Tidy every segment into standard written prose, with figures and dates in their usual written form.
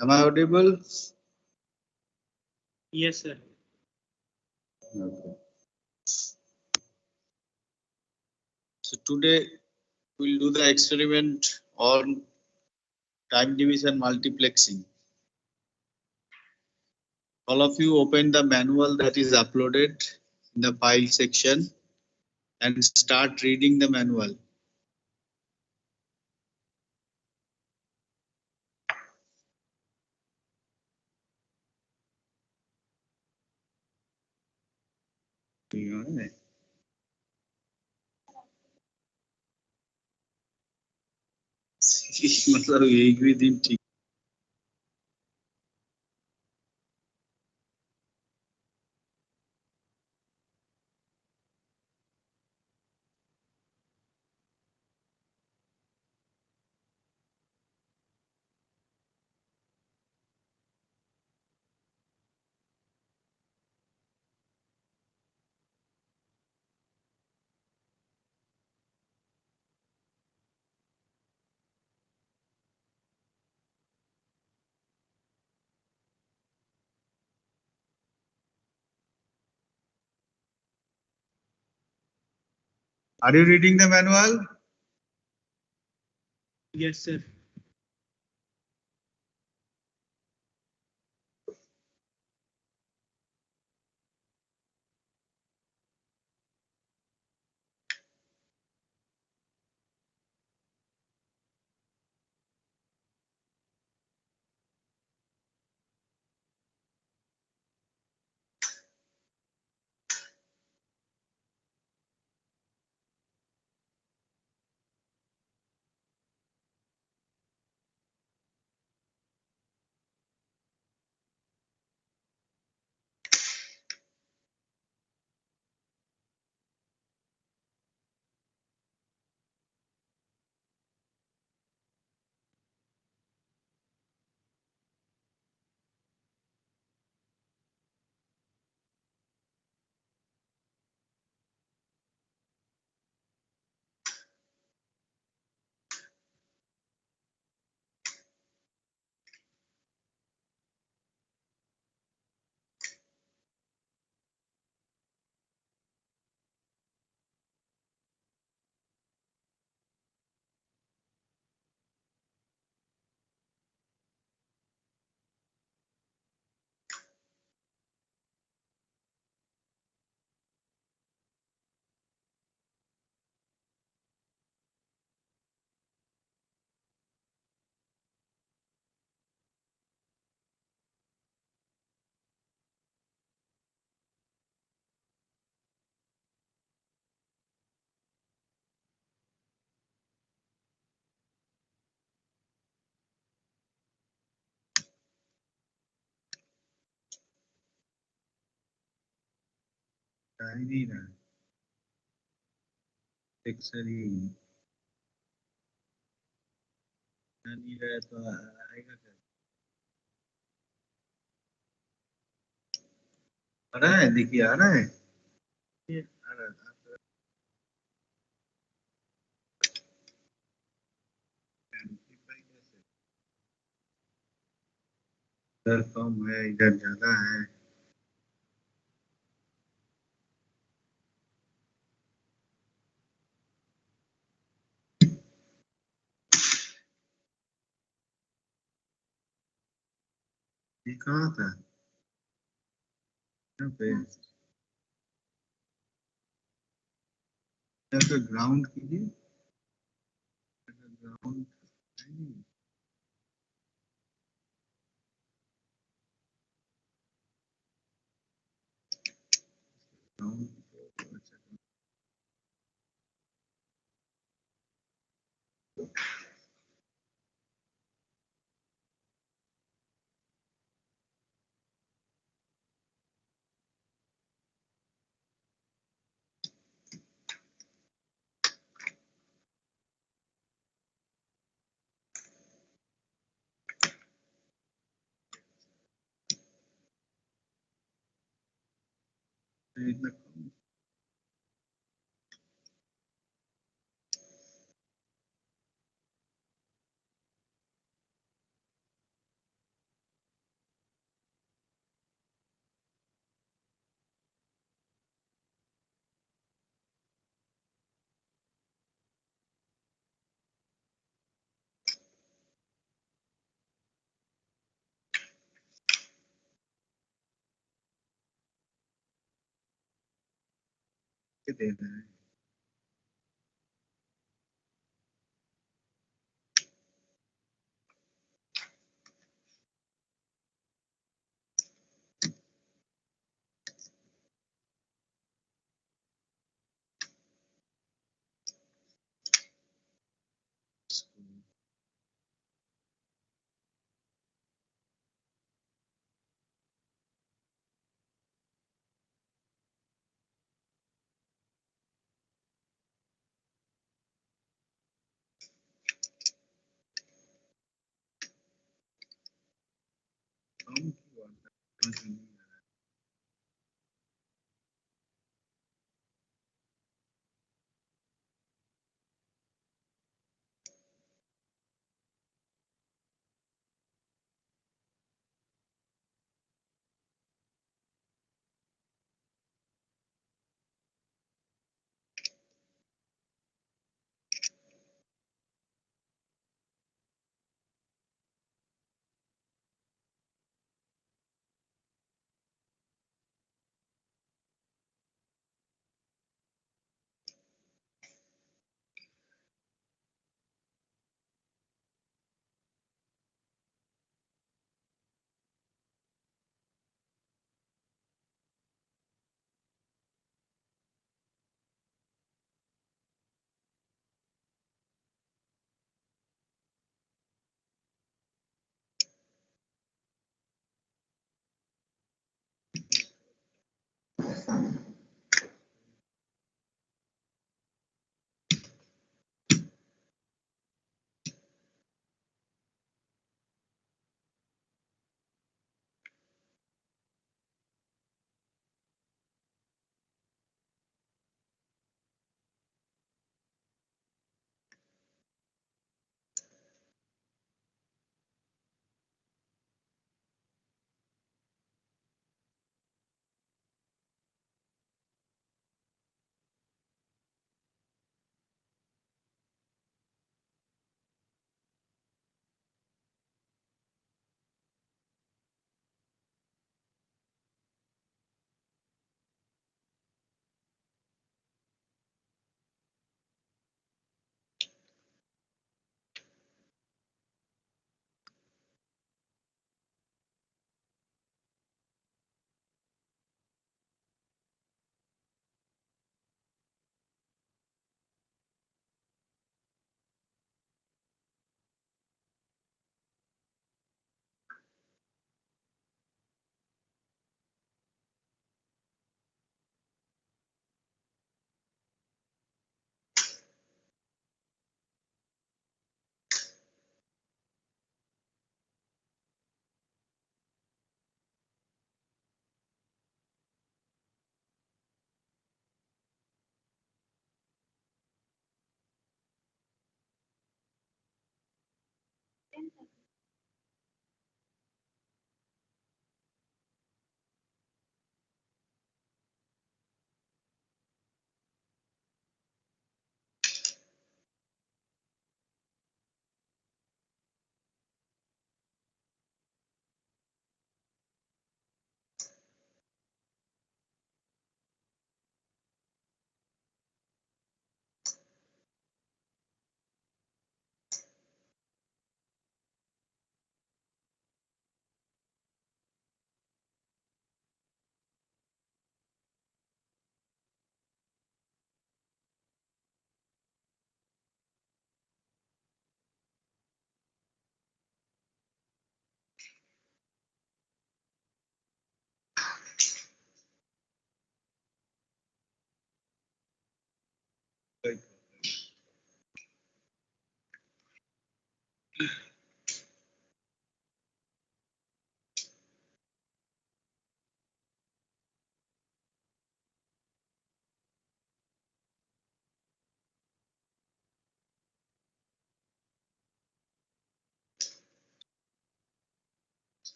Am I audible? Yes, sir. Okay. So today we'll do the experiment on time division multiplexing. All of you open the manual that is uploaded in the file section and start reading the manual. मतलब एक भी दिन ठीक Are you reading the manual? Yes, sir. आ ही नहीं रहा texture ही आ नहीं रहा है तो आएगा क्या आ रहा है देखिए आ रहा है ये आ रहा है एम्पलीफाई कैसे इधर कम है इधर ज्यादा है ये कहाँ था यहाँ पे यहाँ पे ग्राउंड कीजिए ग्राउंड ग्राउंड इतना कम देना है।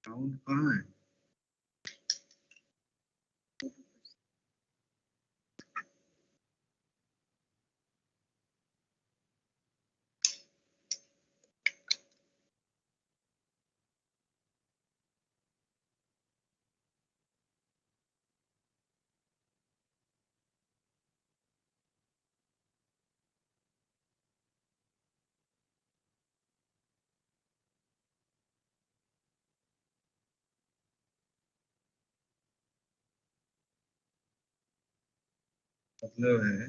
साउंड कहाँ है? मतलब है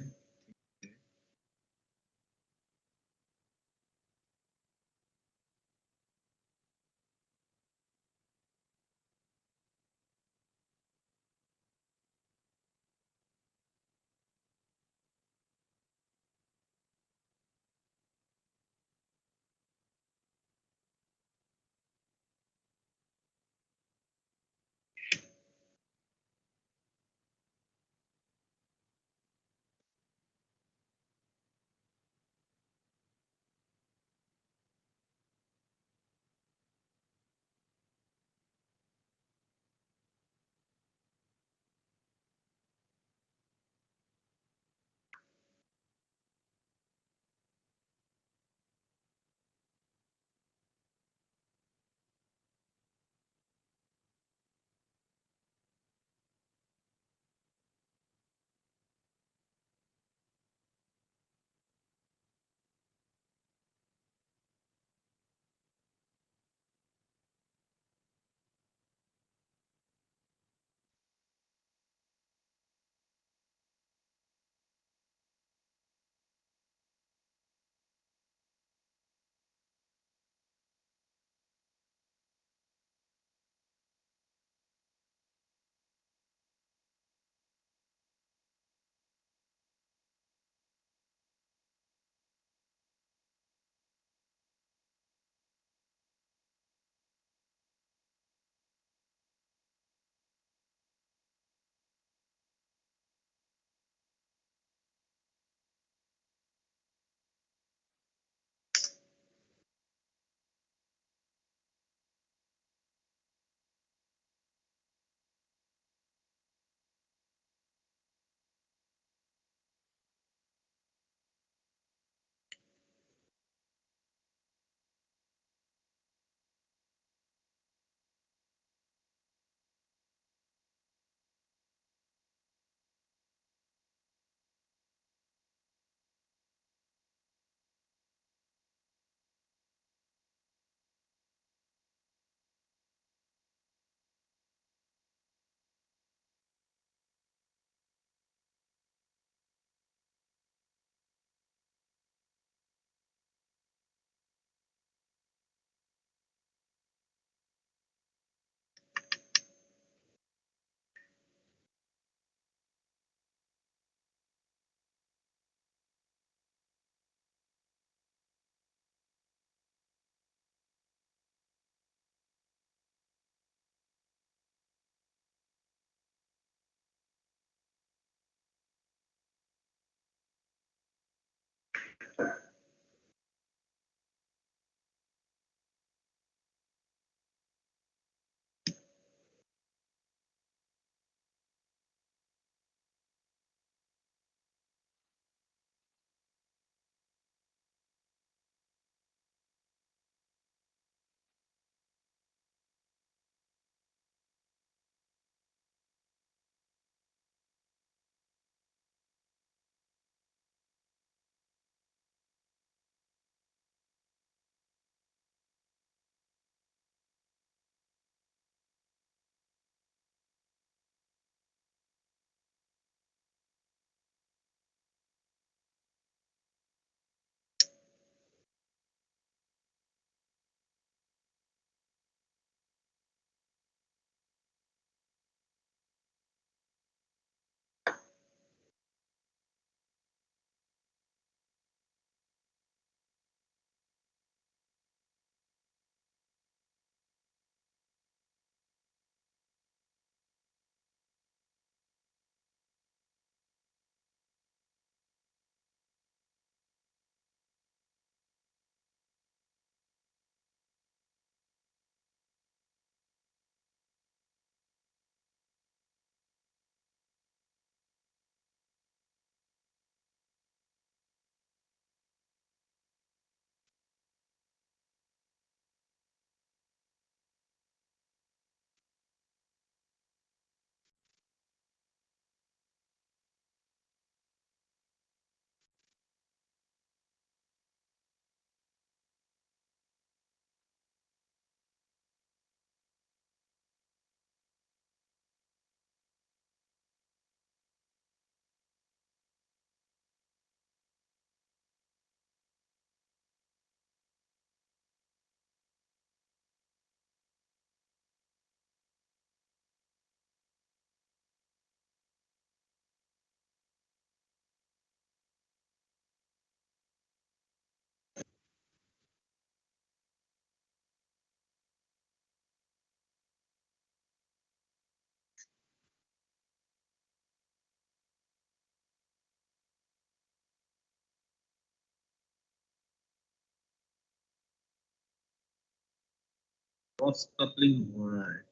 क्रॉस कपलिंग हो रहा है,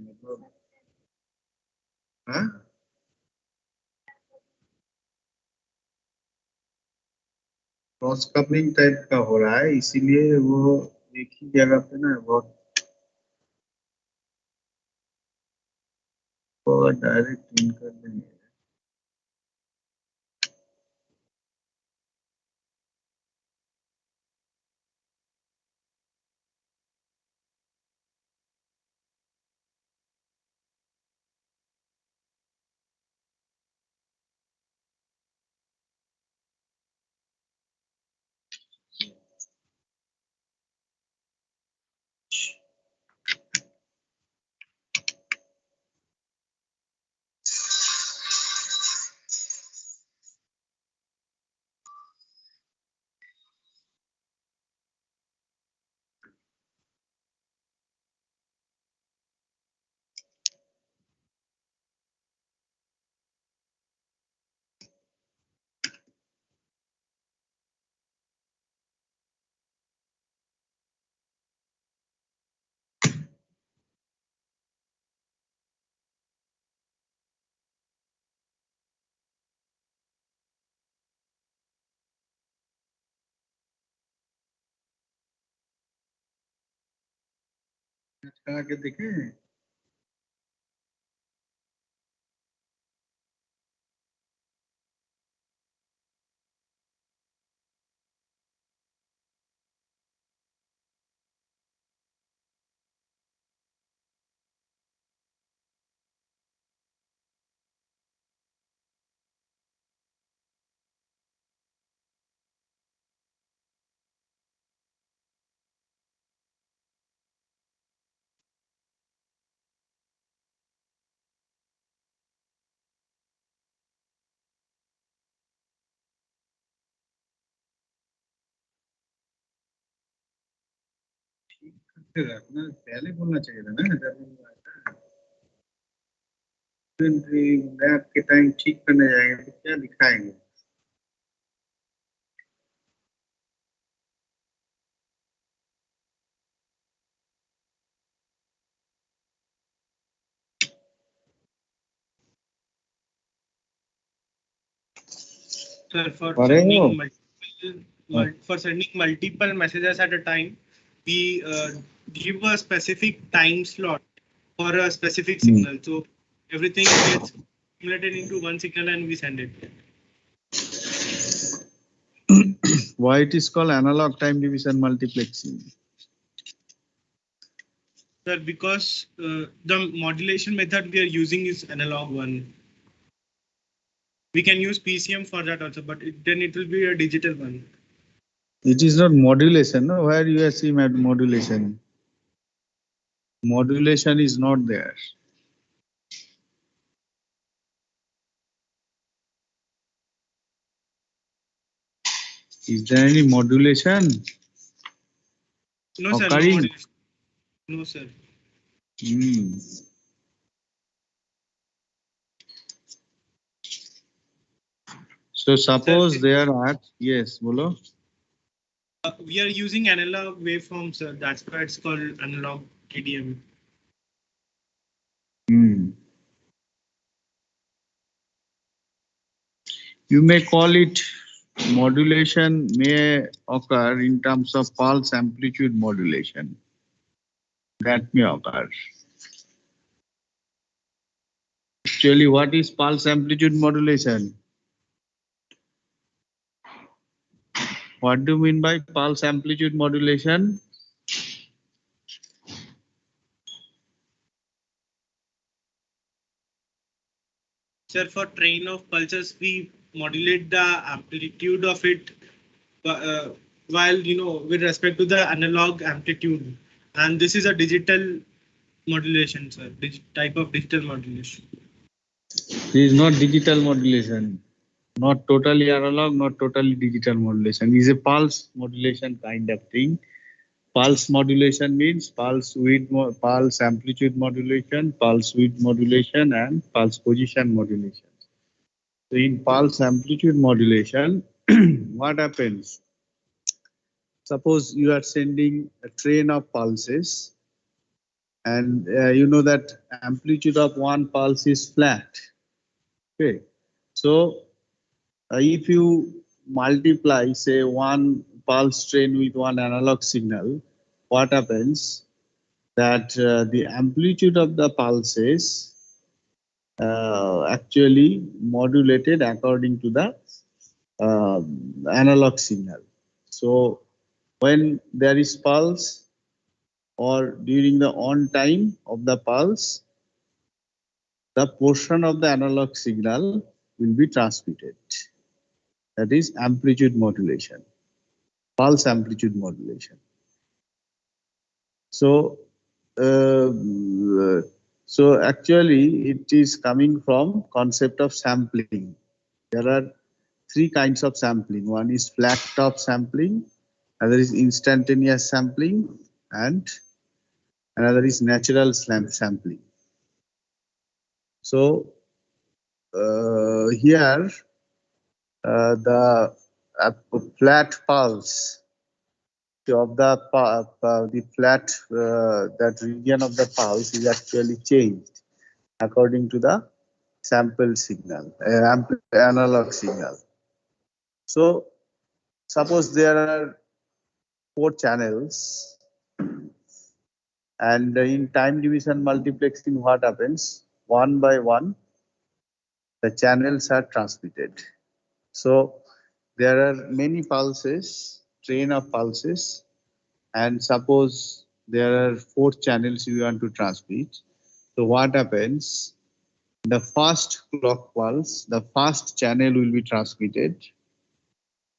मतलब हाँ क्रॉस कपलिंग टाइप का हो रहा है, इसीलिए वो एक ही जगह पे ना बहुत डायरेक्ट इन कर देंगे। कहा के देखे रखना पहले बोलना चाहिए था ना, जब लैब के टाइम ठीक करने जाएंगे तो क्या दिखाएंगे। Sir, for अरे sending multiple messages at a time, we give a specific time slot for a specific signal. So everything gets accumulated into one signal and we send it. why it is called analog time division multiplexing? Sir, because the modulation method we are using is analog one. We can use PCM for that also, but then it will be a digital one. It is not modulation, no? Where you are seeing modulation? Modulation is not there. Is there any modulation? No, sir. occurring? No modulation. No, sir. So suppose Sir, there are, yes, bolo. We are using analog waveforms, sir. That's why it's called analog TDM. You may call it modulation may occur in terms of pulse amplitude modulation. That may occur. Actually, what is pulse amplitude modulation? What do you mean by pulse amplitude modulation? Sir, for train of pulses, we modulate the amplitude of it while, with respect to the analog amplitude. And this is a digital modulation, sir, type of digital modulation. This is not digital modulation. Not totally analog, not totally digital modulation. It's a pulse modulation kind of thing. Pulse modulation means pulse width, pulse amplitude modulation, pulse width modulation, and pulse position modulation. So in pulse amplitude modulation, what happens? suppose you are sending a train of pulses, and you know that amplitude of one pulse is flat. Okay, so if you multiply, say, one pulse train with one analog signal, what happens? That the amplitude of the pulses actually modulated according to the analog signal. So when there is pulse or during the on time of the pulse, the portion of the analog signal will be transmitted. That is amplitude modulation, pulse amplitude modulation. So, uh, so actually it is coming from concept of sampling. There are three kinds of sampling. One is flat top sampling, another is instantaneous sampling, and another is natural sampling. So here the flat pulse of the flat that region of the pulse is actually changed according to the sample signal, analog signal. So suppose there are 4 channels, and in time division multiplexing, what happens? One by one, the channels are transmitted. So there are many pulses, train of pulses, and suppose there are 4 channels you want to transmit. So what happens? The first clock pulse, the first channel will be transmitted.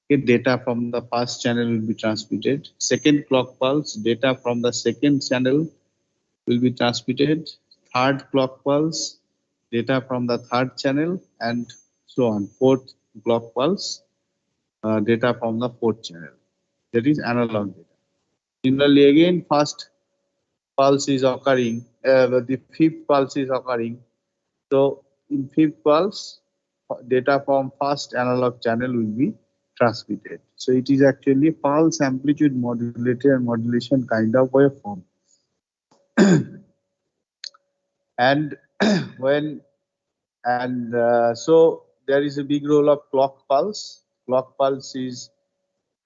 Okay, data from the first channel will be transmitted. Second clock pulse, data from the second channel will be transmitted. Third clock pulse, data from the third channel, and so on. Fourth clock pulse, data from the fourth channel. That is analog data. Similarly, again, first pulse is occurring, the fifth pulse is occurring. So in fifth pulse, data from first analog channel will be transmitted. So it is actually pulse amplitude modulator and modulation kind of waveform. And when so there is a big role of clock pulse. Clock pulse is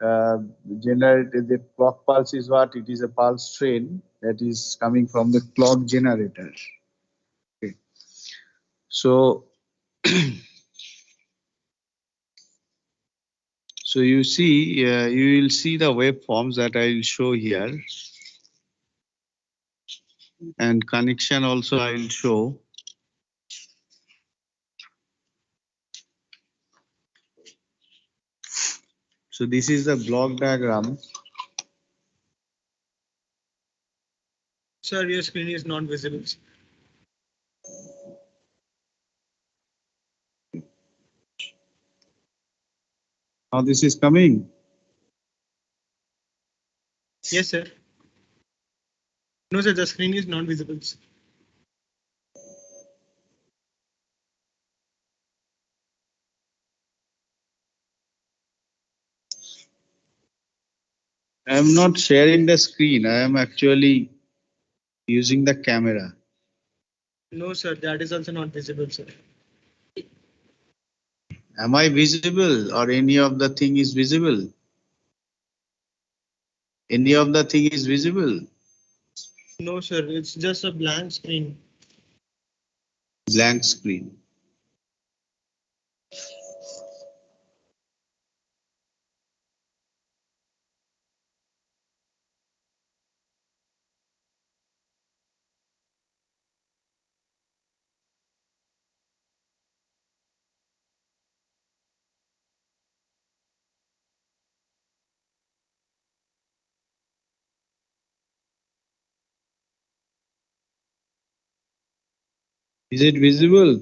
generated. The clock pulse is what? It is a pulse train that is coming from the clock generator. Okay. So so you see, you will see the waveforms that I will show here, and connection also I will show. So this is the block diagram. Sir, your screen is not visible. Now this is coming. Yes, sir. No, sir, the screen is not visible. I am not sharing the screen. I am actually using the camera. No, sir, that is also not visible, sir. Am I visible, or any of the thing is visible? Any of the thing is visible? No, sir, it's just a blank screen. Blank screen. Is it visible?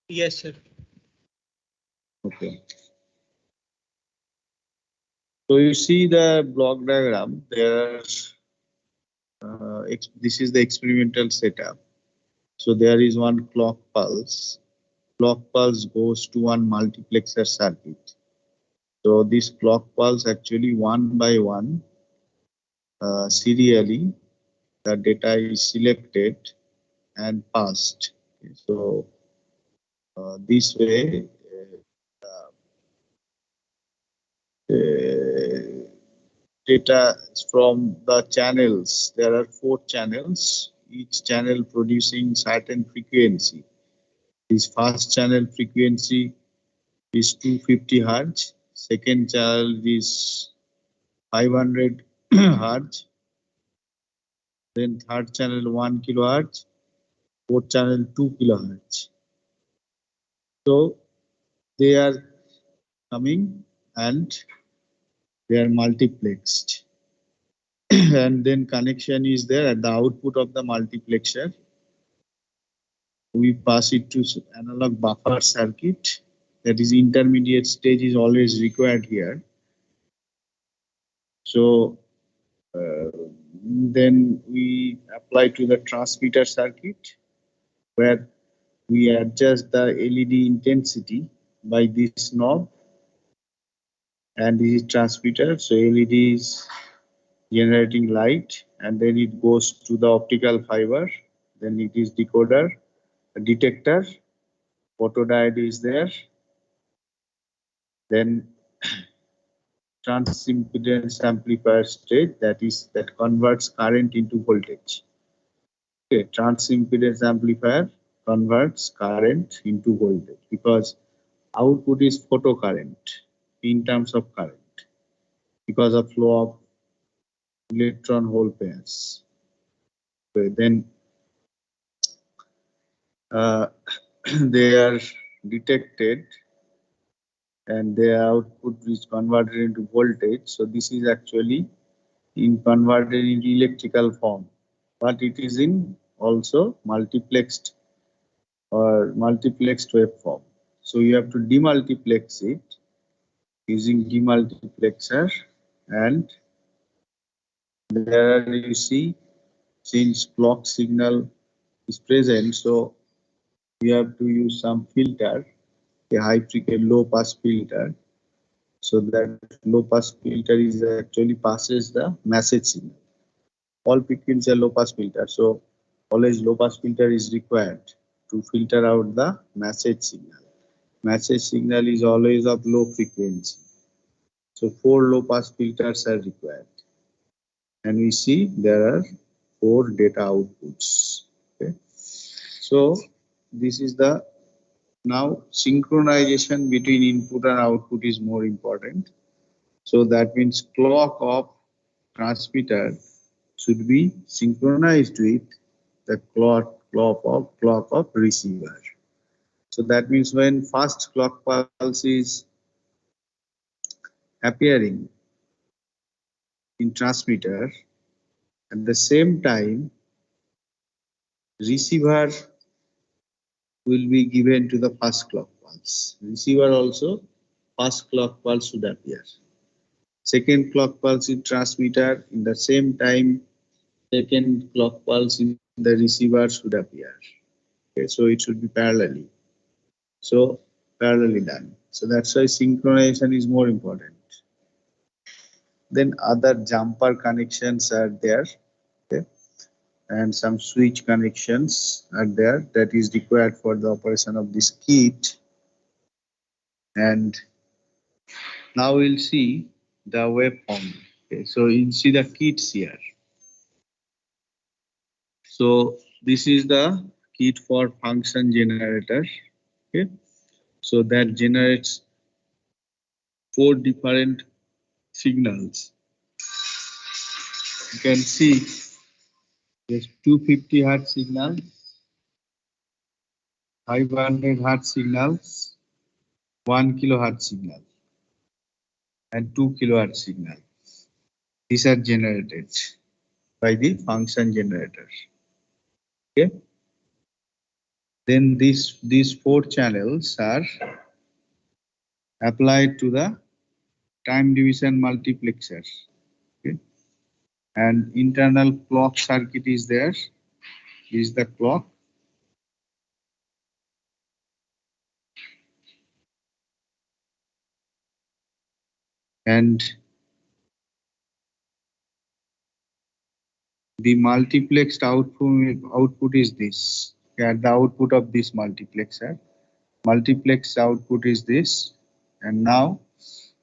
Yes, sir. Okay. So you see the block diagram. There's this is the experimental setup. So there is one clock pulse. Clock pulse goes to one multiplexer circuit. So this clock pulse actually one by one, serially, the data is selected and passed. Okay, so this way, uh, data from the channels. There are 4 channels, each channel producing certain frequency. This first channel frequency is 250 Hz, second channel is 500 Hz, then third channel 1 kilohertz, fourth channel 2 kilohertz. So they are coming and they are multiplexed. And then connection is there at the output of the multiplexer. We pass it to analog buffer circuit. That is intermediate stage is always required here. So then we apply to the transmitter circuit where we adjust the LED intensity by this knob, and this is transmitter. So LED is generating light, and then it goes to the optical fiber. Then it is decoder, a detector, photodiode is there. Then transimpedance amplifier stage, that converts current into voltage. Okay, transimpedance amplifier converts current into voltage because output is photocurrent in terms of current because of flow of electron hole pairs. Okay, then uh, they are detected and their output is converted into voltage. So this is actually in converted into electrical form, but it is in also multiplexed or multiplexed waveform. So you have to demultiplex it using demultiplexer, and there you see, since clock signal is present, so you have to use some filter, a high frequency low pass filter. So that low pass filter is actually passes the message signal. All frequencies are low pass filter, so always low pass filter is required to filter out the message signal. Message signal is always of low frequency, so 4 low pass filters are required, and we see there are 4 data outputs. Okay, so this is the now synchronization between input and output is more important. So that means clock of transmitter should be synchronized with the clock of receiver. So that means when first clock pulse is appearing in transmitter, at the same time receiver will be given to the first clock pulse. Receiver also first clock pulse should appear. Second clock pulse in transmitter, in the same time second clock pulse in the receiver should appear. Okay, so it should be parallelly. So parallelly done. So that's why synchronization is more important. Then other jumper connections are there. Okay, and some switch connections are there that is required for the operation of this kit. And now we'll see the waveform. Okay, so you see the kits here. So this is the kit for function generator. Okay, so that generates 4 different signals. You can see there's 250 Hertz signal, 500 Hertz signals, 1 kilohertz signal, and 2 kilohertz signal. These are generated by the function generator. Okay. Then these 4 channels are applied to the time division multiplexer. Okay. And internal clock circuit is there. Is the clock. and the multiplexed output is this. At the output of this multiplexer, multiplexed output is this, and now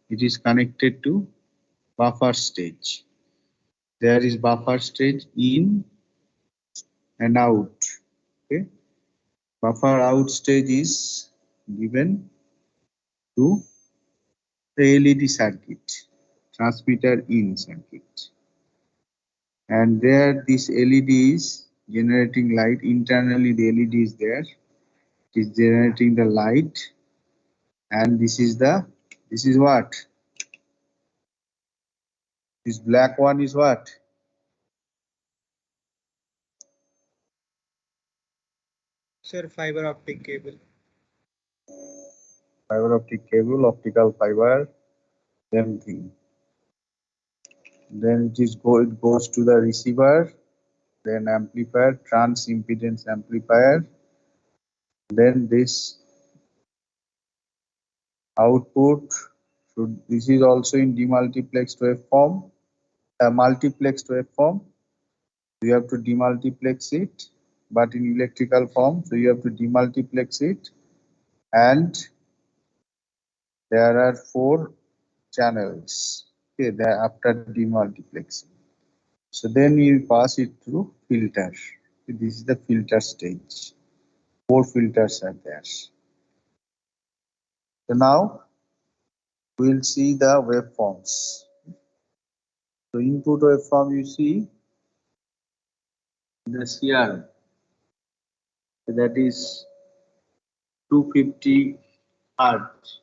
it is connected to buffer stage. There is buffer stage in and out. Okay, buffer out stage is given to the LED circuit, transmitter in circuit, and there this LED is generating light. Internally the LED is there, it is generating the light, and this is what? This black one is what? Sir, fiber optic cable. Fiber optic cable, optical fiber, same thing. Then it goes to the receiver, then amplifier, trans impedance amplifier. Then this output this is also in demultiplexed waveform, a multiplexed waveform. You have to demultiplex it, but in electrical form, so you have to demultiplex it, and there are 4 channels. Okay, after demultiplexing. So then you pass it through filter. This is the filter stage. 4 filters are there. So now we'll see the waveforms. So input waveform you see this here. That is 250 hertz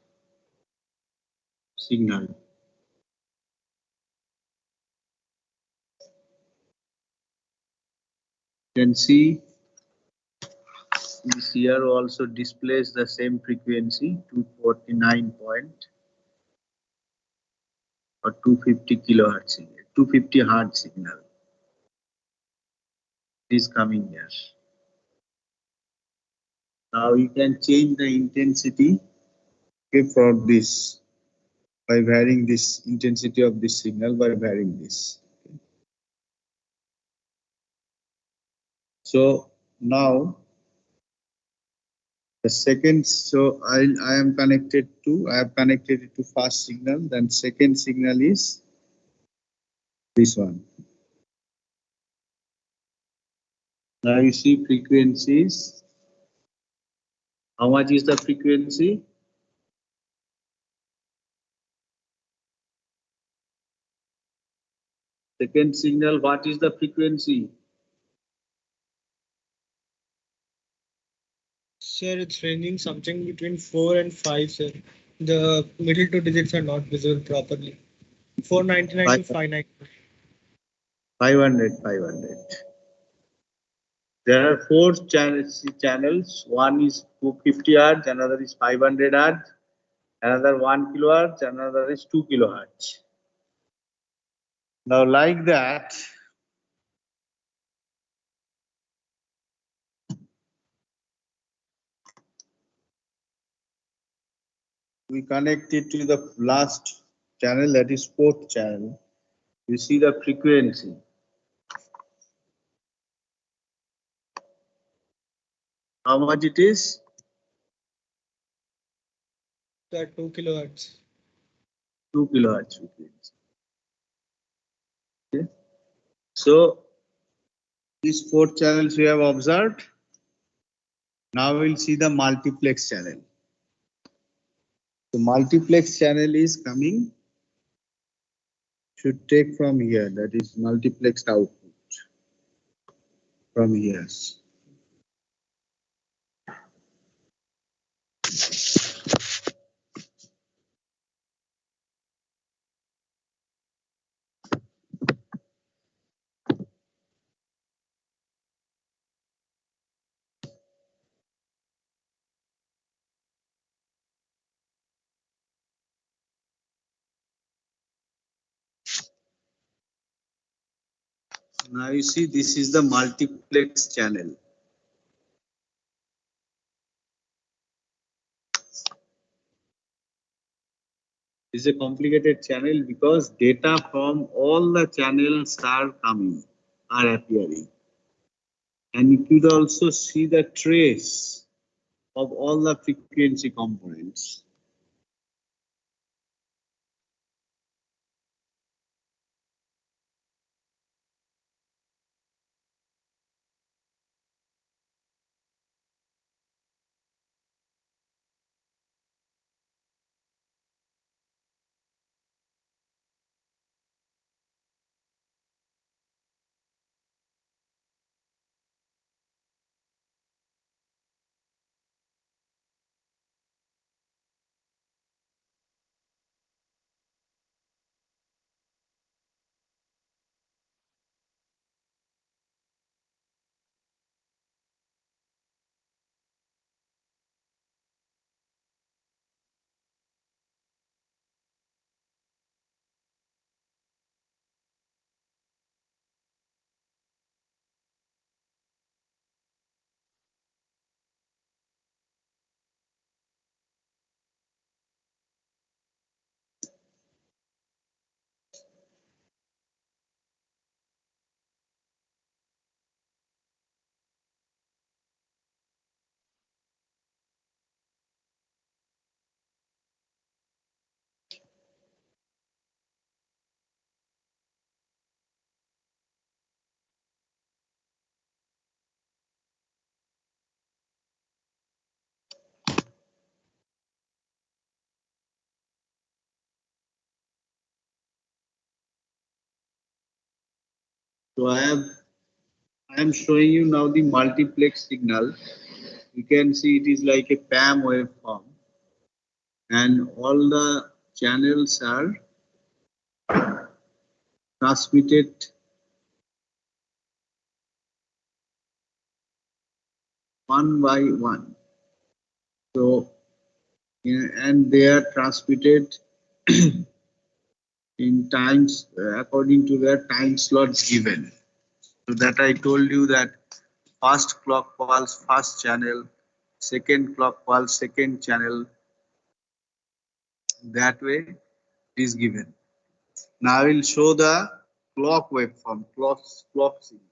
signal. You can see this here also displays the same frequency, 249 point or 250 kilohertz signal, 250 hertz signal. It is coming here. Now you can change the intensity, okay, for this by varying this intensity of this signal by varying this. So now the second, so I have connected it to first signal, then second signal is this one. Now you see frequencies. How much is the frequency? Second signal, what is the frequency? Sir, it's ranging something between 4 and 5, sir. The middle 2 digits are not visible properly. 499 to 590. 500. There are 4 channels. One is 250 hertz, another is 500 hertz, another 1 kilohertz, another is 2 kilohertz. Now, like that, we connect it to the last channel, that is 4th channel. You see the frequency. How much it is? Sir, 2 kilohertz. 2 kilohertz frequency. Okay. So these 4 channels we have observed. Now we'll see the multiplex channel. The multiplex channel is coming, should take from here, that is multiplexed output from here. Now you see this is the multiplex channel. It's a complicated channel because data from all the channels are coming, are appearing. And you could also see the trace of all the frequency components. So I am showing you now the multiplex signal. You can see it is like a PAM waveform, and all the channels are transmitted one by one. So, and they are transmitted in times according to their time slots given. So that I told you that first clock pulse, first channel, second clock pulse, second channel. That way it is given. Now I will show the clock waveform, clock signal.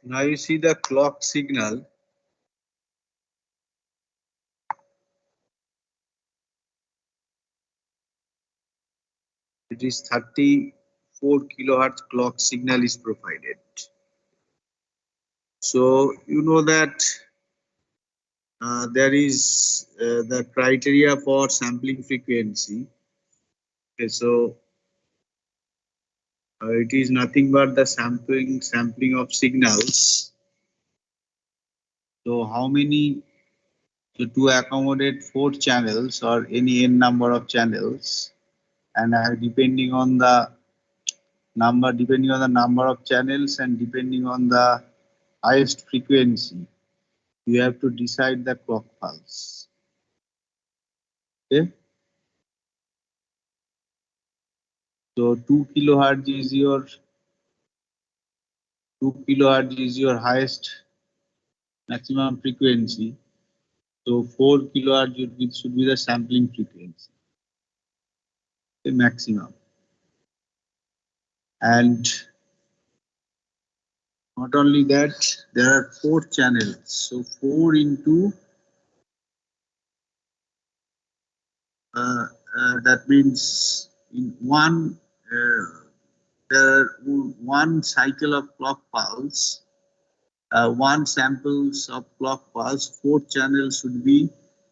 Now you see the clock signal. It is 34 kilohertz clock signal is provided. So you know that there is the criteria for sampling frequency. Okay, so it is nothing but the sampling of signals. So how many? So to accommodate 4 channels or any n number of channels, and depending on the number of channels and depending on the highest frequency, you have to decide the clock pulse. Okay. So 2 kilohertz is your highest maximum frequency. So 4 kilohertz should be the sampling frequency, the maximum. And not only that, there are 4 channels. So 4 into that means in one one cycle of clock pulse, one samples of clock pulse, 4 channels should be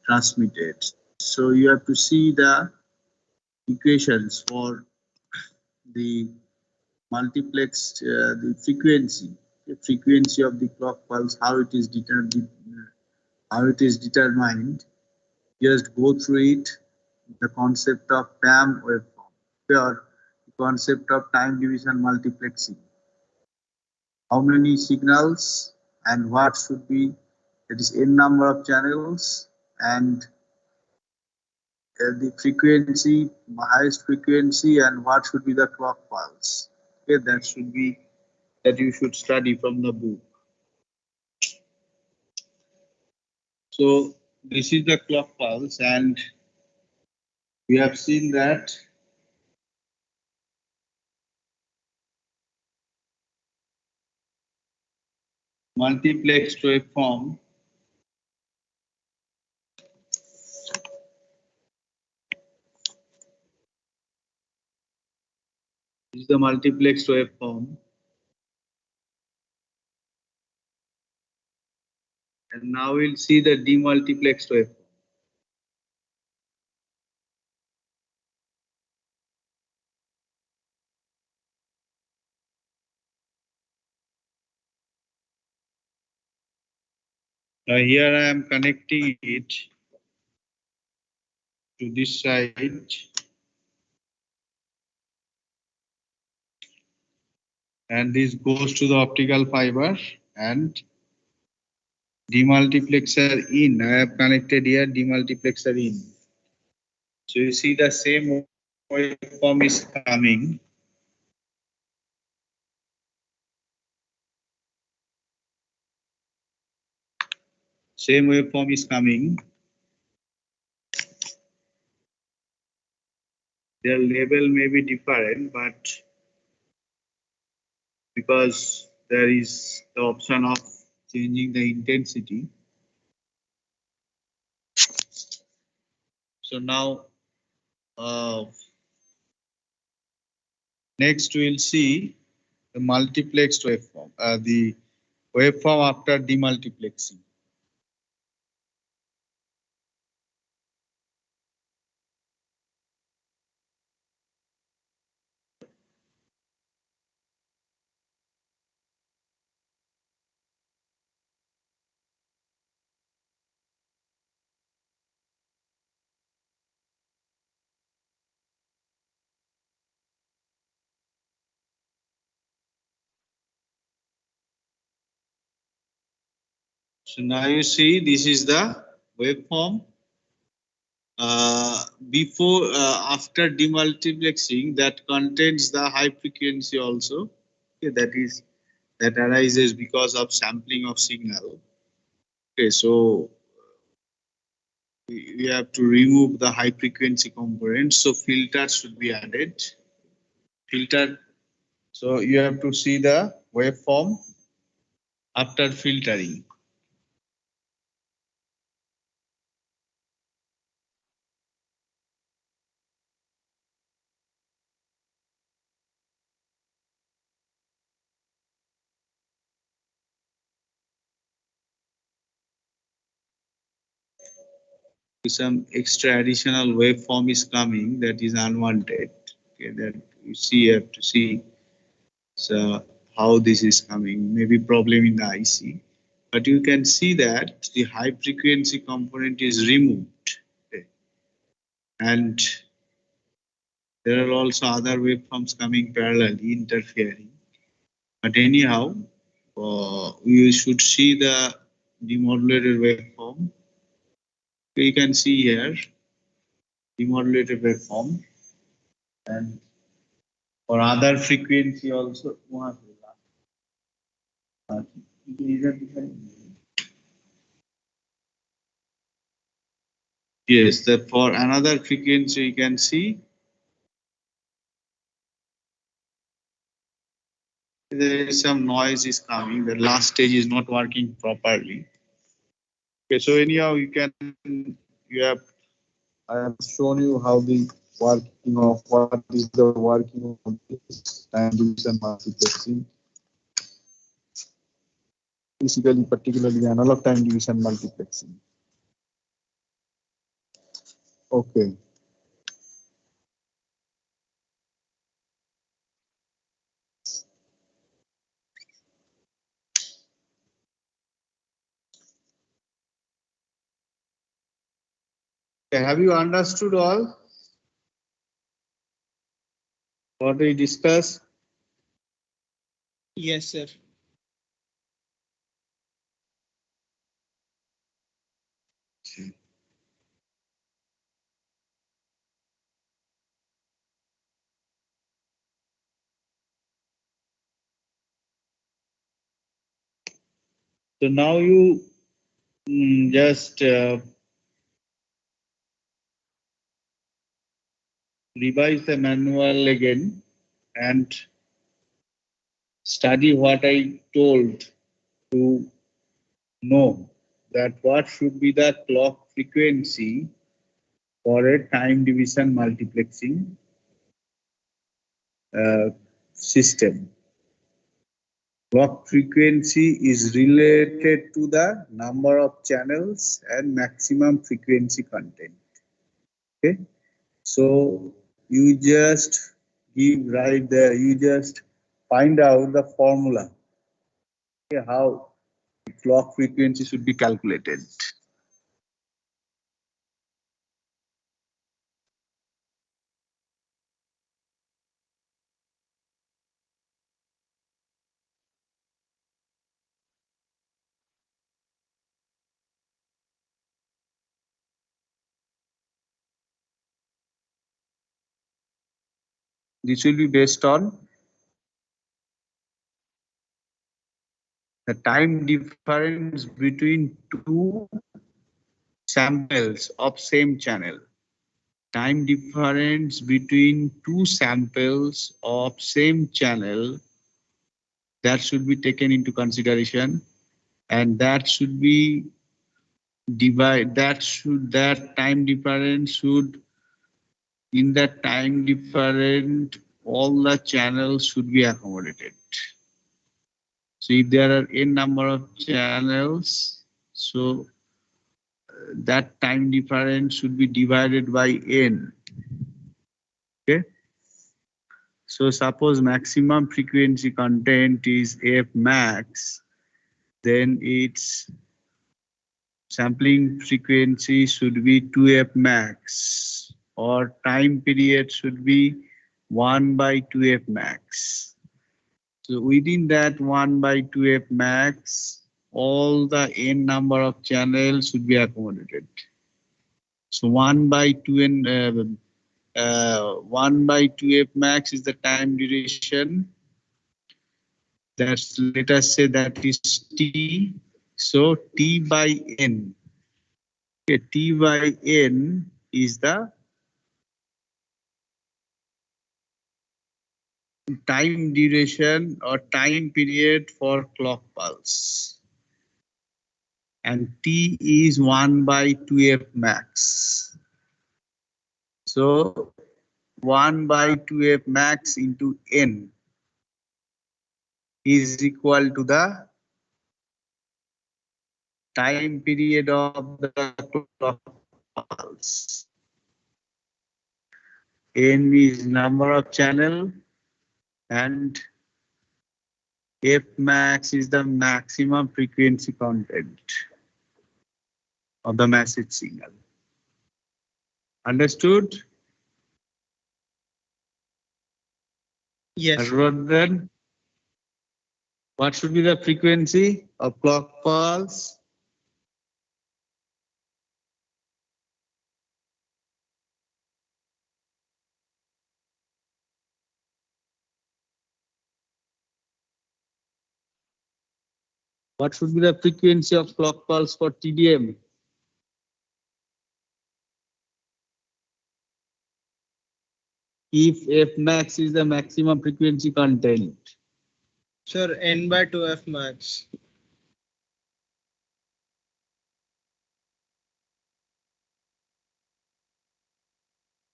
transmitted. So you have to see the equations for the multiplex, the frequency of the clock pulse, how it is determined. Just go through it, the concept of PAM waveform, or the concept of time division multiplexing. How many signals and what should be, that is n number of channels, and the frequency, highest frequency, and what should be the clock pulse. Okay, that you should study from the book. So this is the clock pulse, and we have seen that multiplexed waveform is the multiplexed waveform. And now we'll see the demultiplexed waveform. Now here I am connecting it to this side, and this goes to the optical fiber, and demultiplexer in. I have connected here demultiplexer in. So you see the same waveform is coming. Same waveform is coming. Their label may be different, but because there is the option of changing the intensity. So now next we'll see the multiplexed waveform, the waveform after demultiplexing. So now you see this is the waveform after demultiplexing that contains the high frequency also. Okay, that arises because of sampling of signal. Okay, so we have to remove the high frequency components, so filter should be added. Filter. So you have to see the waveform after filtering. Some extra additional waveform is coming that is unwanted. Okay, that you have to see so how this is coming. Maybe problem in the IC, but you can see that the high frequency component is removed. Okay. And there are also other waveforms coming parallelly interfering. But anyhow, we should see the demodulated waveform. You can see here demodulated waveform, and for other frequency also. Yes, that for another frequency you can see there is some noise is coming. The last stage is not working properly. Okay, so anyhow I have shown you how the working of what is the working of this time division multiplexing. Basically, particularly analog time division multiplexing. Okay. Have you understood all what we discussed? Yes, sir. So now you just revise the manual again and study what I told to know that what should be the clock frequency for a time division multiplexing system. Clock frequency is related to the number of channels and maximum frequency content. Okay, so you just give right there, you just find out the formula, okay, how clock frequency should be calculated. This will be based on the time difference between two samples of same channel. Time difference between two samples of same channel, that should be taken into consideration, and that should be that time difference should, in that time different, all the channels should be accommodated. So if there are n number of channels, so that time difference should be divided by n. Okay. So suppose maximum frequency content is f max, then its sampling frequency should be 2f max, or time period should be 1 by 2f max. So within that 1 by 2f max, all the n number of channels should be accommodated. So 1 by 2n 1 by 2f max is the time duration. That's, let us say, that is t. So t by n. Okay, t by n is the time duration or time period for clock pulse. And t is 1 by 2f max. So 1 by 2f max into n is equal to the time period of the clock pulse. N is number of channel and f max is the maximum frequency content of the message signal. Understood? Yes. Then what should be the frequency of clock pulse? What should be the frequency of clock pulse for TDM? If f max is the maximum frequency content. Sir, n by 2f max.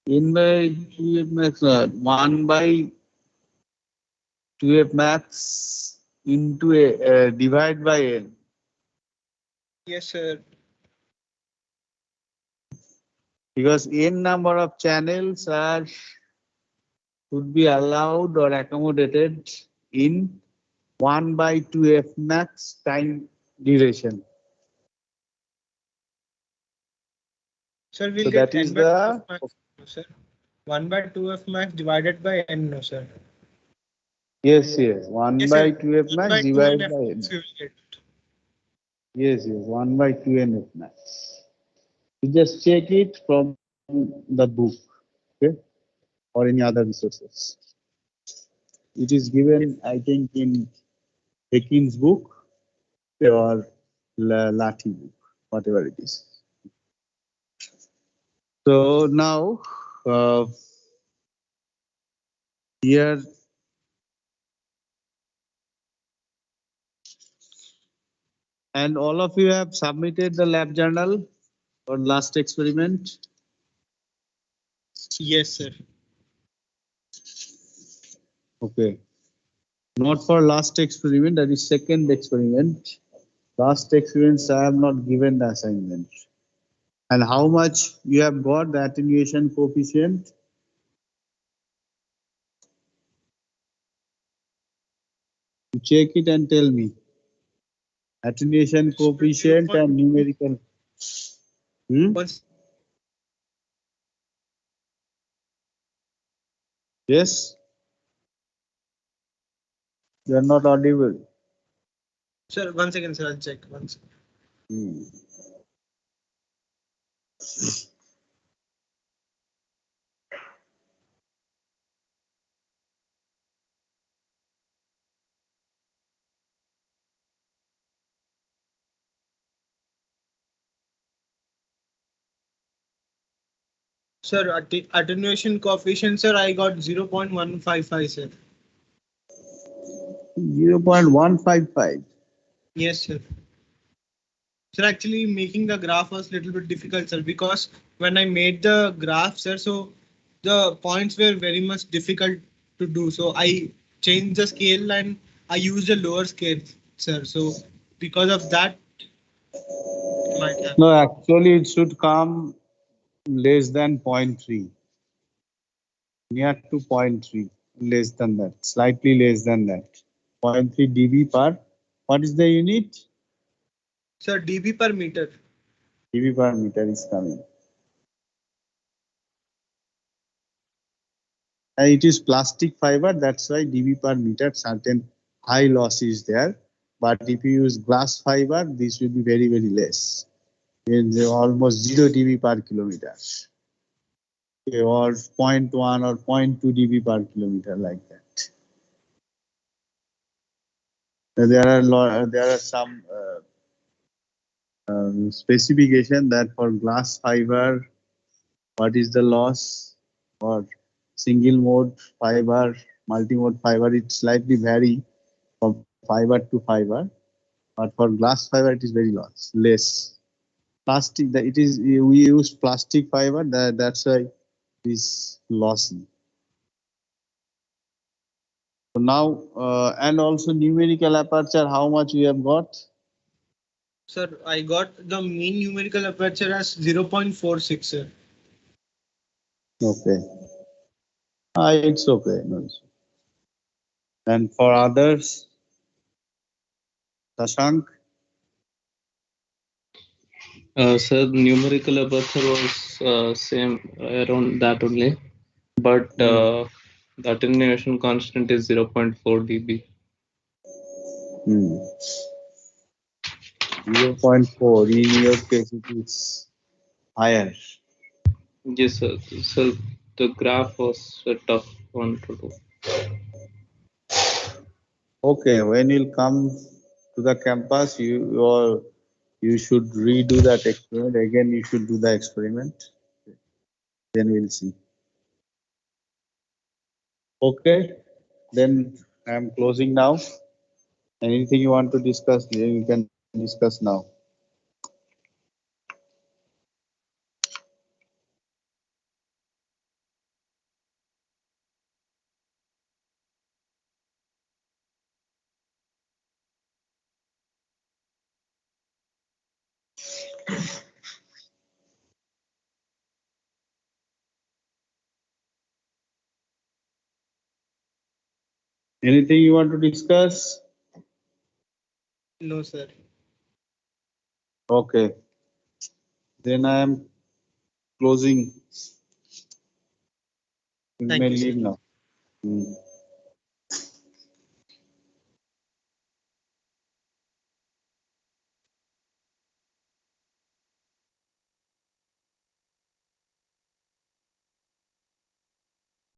N by 2f max, 1 by 2f max into a divide by n. Yes, sir. Because n number of channels are should be allowed or accommodated in 1 by 2f max time duration. Sir, we'll So get that n is by 2 f the max, no, sir. 1 by 2 f max divided by n, no, sir. yes 1 Yes, by sir. 2f 1 max by 2 n divided f by n. max we will get. Yes 1 by 2 n f max. You just check it from the book, okay, or any other resources. It is given, I think, in Pekin's book or Lathi book, whatever it is. So now, uh, here, and all of you have submitted the lab journal for last experiment. Yes, sir. Okay. Not for last experiment, that is second experiment. Last experiments I have not given the assignment. And how much you have got the attenuation coefficient? You check it and tell me. Attenuation It should be coefficient and 0.2. numerical. Hmm? Once, Yes, you are not audible. sir, once again, sir, I'll check once. Hmm. Sir, attenuation coefficient, sir, I got 0.155, sir. 0.155. Yes, sir. Sir, actually making the graph was little bit difficult, sir, because when I made the graph, sir, so the points were very much difficult to do. So I changed the scale and I used a lower scale, sir. So because of that, it might have. No, actually it should come less than zero point 0.3, near to zero point 0.3, less than that, slightly less than that. 0.3 dB per, what is the unit? Sir, dB per meter. dB per meter is coming. And it is plastic fiber, that's why dB per meter, certain high loss is there. But if you use glass fiber, this will be very, very less. It's almost 0 dB per kilometer. Okay, or 0.1 or 0.2 dB per kilometer, like that. There are some specification that for glass fiber, what is the loss, or single mode fiber, multi-mode fiber, it slightly vary from fiber to fiber, but for glass fiber it is very less. Plastic, it is, we use plastic fiber, that's why it is lossy. So now, and also numerical aperture, how much we have got? Sir, I got the mean numerical aperture as 0.46, sir. Okay. It's okay. No issue. And for others, Shashank? Sir, numerical aperture was same around that only, but the attenuation constant is 0.4 dB. 0.4. In your case, it is higher. Yes, sir. So the graph was a tough one to do. Okay, when you come to the campus, you should redo that experiment. Again, you should do the experiment. Then we'll see. Okay, then I'm closing now. Anything you want to discuss, you can discuss now. Anything you want to discuss? No, sir. Okay. Then I am closing. You Thank may you, sir. leave now.